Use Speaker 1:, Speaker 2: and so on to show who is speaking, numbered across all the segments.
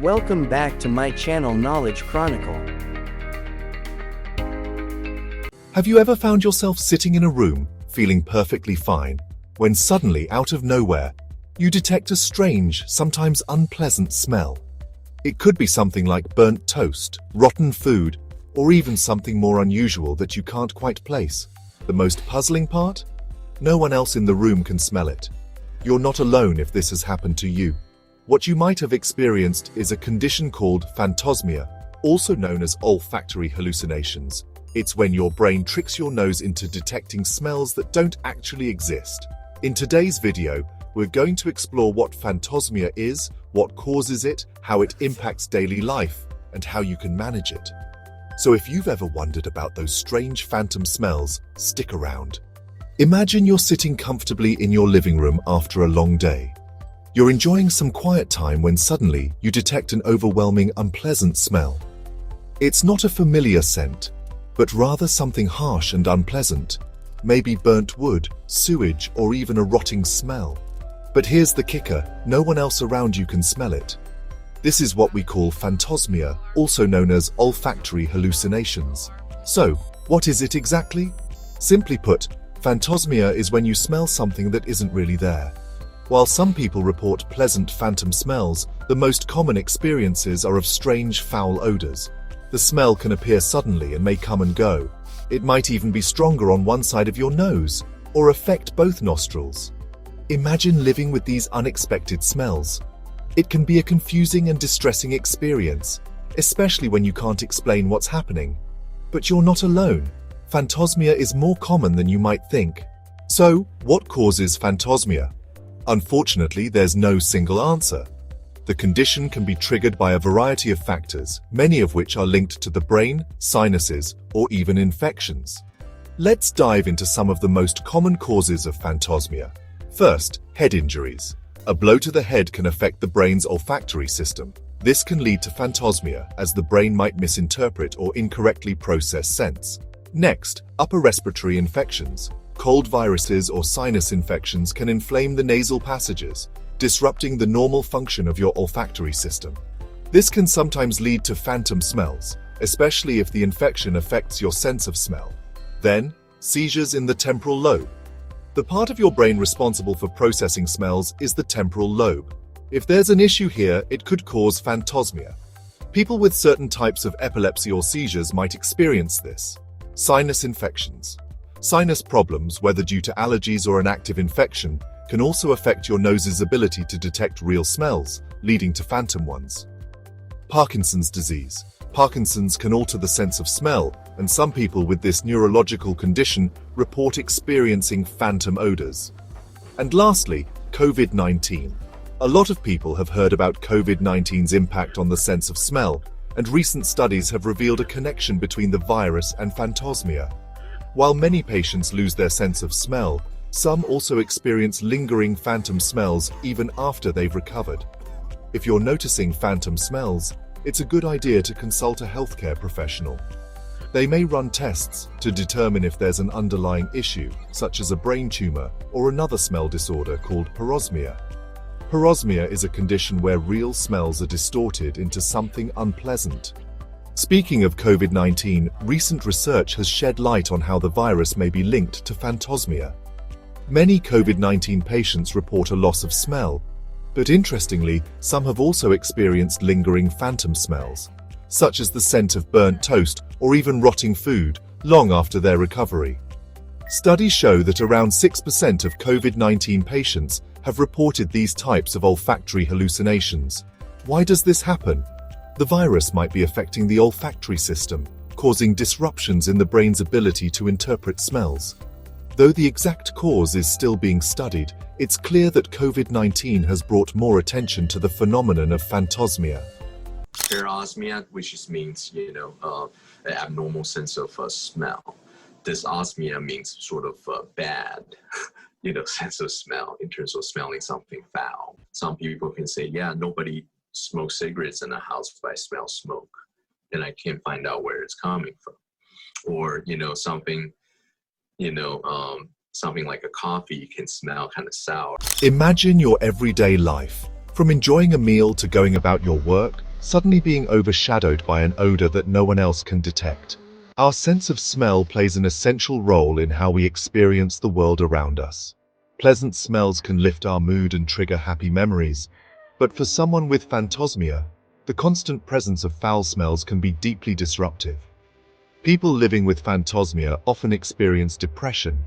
Speaker 1: Welcome back to my channel Knowledge Chronicle.
Speaker 2: Have you ever found yourself sitting in a room, feeling perfectly fine, when suddenly, out of nowhere, you detect a strange, sometimes unpleasant smell? It could be something like burnt toast, rotten food, or even something more unusual that you can't quite place. The most puzzling part? No one else in the room can smell it. You're not alone if this has happened to you. What you might have experienced is a condition called phantosmia, also known as olfactory hallucinations. It's when your brain tricks your nose into detecting smells that don't actually exist. In today's video, we're going to explore what phantosmia is, what causes it, how it impacts daily life, and how you can manage it. So if you've ever wondered about those strange phantom smells, stick around. Imagine you're sitting comfortably in your living room after a long day. You're enjoying some quiet time when suddenly you detect an overwhelming, unpleasant smell. It's not a familiar scent, but rather something harsh and unpleasant. Maybe burnt wood, sewage, or even a rotting smell. But here's the kicker, no one else around you can smell it. This is what we call phantosmia, also known as olfactory hallucinations. So, what is it exactly? Simply put, phantosmia is when you smell something that isn't really there. While some people report pleasant phantom smells, the most common experiences are of strange, foul odors. The smell can appear suddenly and may come and go. It might even be stronger on one side of your nose, or affect both nostrils. Imagine living with these unexpected smells. It can be a confusing and distressing experience, especially when you can't explain what's happening. But you're not alone. Phantosmia is more common than you might think. So, what causes phantosmia? Unfortunately, there's no single answer. The condition can be triggered by a variety of factors, many of which are linked to the brain, sinuses, or even infections. Let's dive into some of the most common causes of phantosmia. First, head injuries. A blow to the head can affect the brain's olfactory system. This can lead to phantosmia, as the brain might misinterpret or incorrectly process scents. Next, upper respiratory infections. Cold viruses or sinus infections can inflame the nasal passages, disrupting the normal function of your olfactory system. This can sometimes lead to phantom smells, especially if the infection affects your sense of smell. Then, seizures in the temporal lobe. The part of your brain responsible for processing smells is the temporal lobe. If there's an issue here, it could cause phantosmia. People with certain types of epilepsy or seizures might experience this. Sinus infections. Sinus problems, whether due to allergies or an active infection, can also affect your nose's ability to detect real smells, leading to phantom ones. Parkinson's disease. Parkinson's can alter the sense of smell, and some people with this neurological condition report experiencing phantom odors. And lastly, COVID-19. A lot of people have heard about COVID-19's impact on the sense of smell, and recent studies have revealed a connection between the virus and phantosmia. While many patients lose their sense of smell, some also experience lingering phantom smells even after they've recovered. If you're noticing phantom smells, it's a good idea to consult a healthcare professional. They may run tests to determine if there's an underlying issue, such as a brain tumor or another smell disorder called parosmia. Parosmia is a condition where real smells are distorted into something unpleasant. Speaking of COVID-19, recent research has shed light on how the virus may be linked to phantosmia. Many COVID-19 patients report a loss of smell, but interestingly, some have also experienced lingering phantom smells, such as the scent of burnt toast or even rotting food, long after their recovery. Studies show that around 6% of COVID-19 patients have reported these types of olfactory hallucinations. Why does this happen? The virus might be affecting the olfactory system, causing disruptions in the brain's ability to interpret smells. Though the exact cause is still being studied, it's clear that COVID-19 has brought more attention to the phenomenon of phantosmia.
Speaker 3: Parosmia, which just means, an abnormal sense of smell. Dysosmia means sort of bad, sense of smell in terms of smelling something foul. Some people can say, yeah, nobody smokes cigarettes in the house, but I smell smoke. And I can't find out where it's coming from. Or, something like a coffee you can smell kind of sour.
Speaker 2: Imagine your everyday life. From enjoying a meal to going about your work, suddenly being overshadowed by an odor that no one else can detect. Our sense of smell plays an essential role in how we experience the world around us. Pleasant smells can lift our mood and trigger happy memories, but for someone with phantosmia, the constant presence of foul smells can be deeply disruptive. People living with phantosmia often experience depression.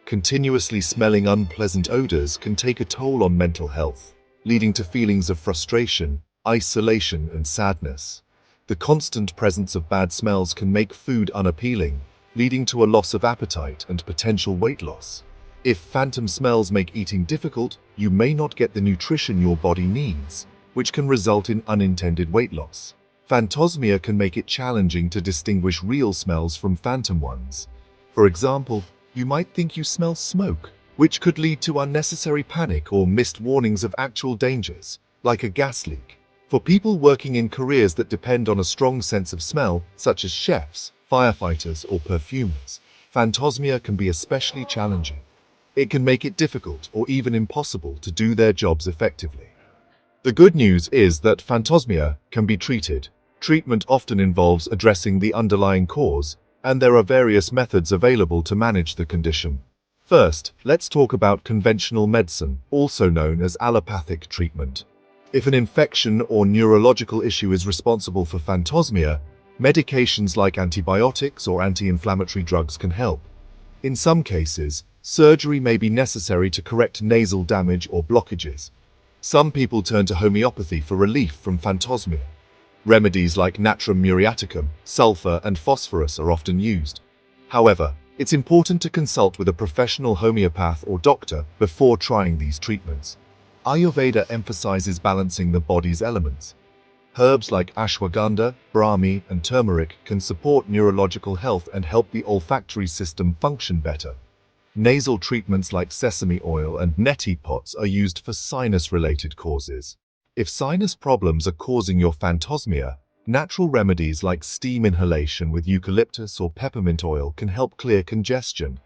Speaker 2: Continuously smelling unpleasant odors can take a toll on mental health, leading to feelings of frustration, isolation, and sadness. The constant presence of bad smells can make food unappealing, leading to a loss of appetite and potential weight loss. If phantom smells make eating difficult, you may not get the nutrition your body needs, which can result in unintended weight loss. Phantosmia can make it challenging to distinguish real smells from phantom ones. For example, you might think you smell smoke, which could lead to unnecessary panic or missed warnings of actual dangers, like a gas leak. For people working in careers that depend on a strong sense of smell, such as chefs, firefighters, or perfumers, phantosmia can be especially challenging. It can make it difficult or even impossible to do their jobs effectively. The good news is that phantosmia can be treated. Treatment often involves addressing the underlying cause, and there are various methods available to manage the condition. First, let's talk about conventional medicine, also known as allopathic treatment. If an infection or neurological issue is responsible for phantosmia, medications like antibiotics or anti-inflammatory drugs can help. In some cases, surgery may be necessary to correct nasal damage or blockages. Some people turn to homeopathy for relief from phantosmia. Remedies like natrum muriaticum, sulfur, and phosphorus are often used. However, it's important to consult with a professional homeopath or doctor before trying these treatments. Ayurveda emphasizes balancing the body's elements. Herbs like ashwagandha, brahmi, and turmeric can support neurological health and help the olfactory system function better. Nasal treatments like sesame oil and neti pots are used for sinus-related causes. If sinus problems are causing your phantosmia, natural remedies like steam inhalation with eucalyptus or peppermint oil can help clear congestion.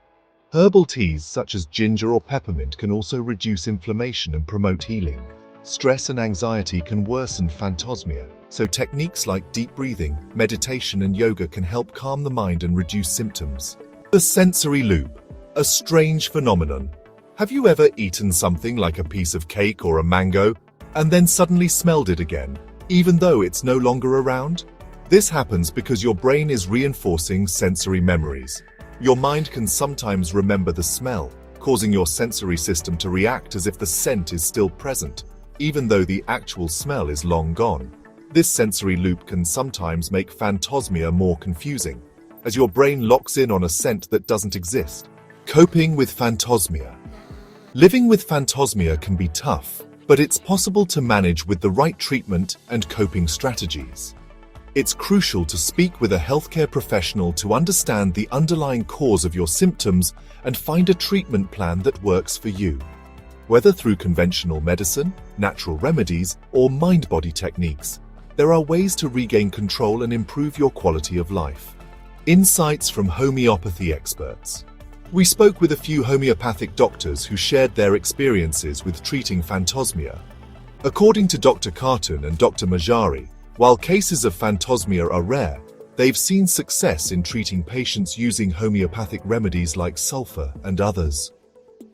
Speaker 2: Herbal teas such as ginger or peppermint can also reduce inflammation and promote healing. Stress and anxiety can worsen phantosmia, so techniques like deep breathing, meditation, and yoga can help calm the mind and reduce symptoms. The sensory loop, a strange phenomenon. Have you ever eaten something like a piece of cake or a mango, and then suddenly smelled it again, even though it's no longer around? This happens because your brain is reinforcing sensory memories. Your mind can sometimes remember the smell, causing your sensory system to react as if the scent is still present, even though the actual smell is long gone. This sensory loop can sometimes make phantosmia more confusing, as your brain locks in on a scent that doesn't exist. Coping with phantosmia. Living with phantosmia can be tough, but it's possible to manage with the right treatment and coping strategies. It's crucial to speak with a healthcare professional to understand the underlying cause of your symptoms and find a treatment plan that works for you. Whether through conventional medicine, natural remedies, or mind-body techniques, there are ways to regain control and improve your quality of life. Insights from homeopathy experts. We spoke with a few homeopathic doctors who shared their experiences with treating phantosmia. According to Dr. Khartoon and Dr. Majari, while cases of phantosmia are rare, they've seen success in treating patients using homeopathic remedies like sulfur and others.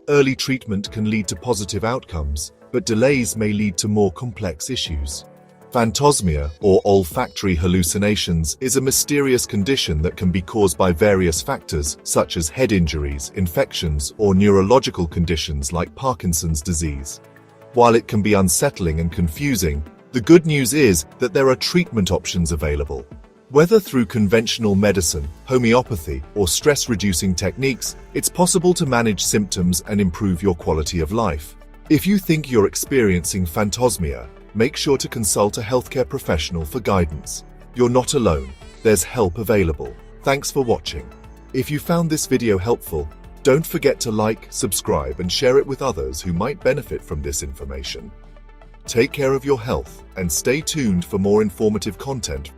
Speaker 2: Early treatment can lead to positive outcomes, but delays may lead to more complex issues. Phantosmia, or olfactory hallucinations, is a mysterious condition that can be caused by various factors such as head injuries, infections, or neurological conditions like Parkinson's disease. While it can be unsettling and confusing, the good news is that there are treatment options available. Whether through conventional medicine, homeopathy, or stress-reducing techniques, it's possible to manage symptoms and improve your quality of life. If you think you're experiencing phantosmia, make sure to consult a healthcare professional for guidance. You're not alone. There's help available. Thanks for watching. If you found this video helpful, don't forget to like, subscribe, and share it with others who might benefit from this information. Take care of your health and stay tuned for more informative content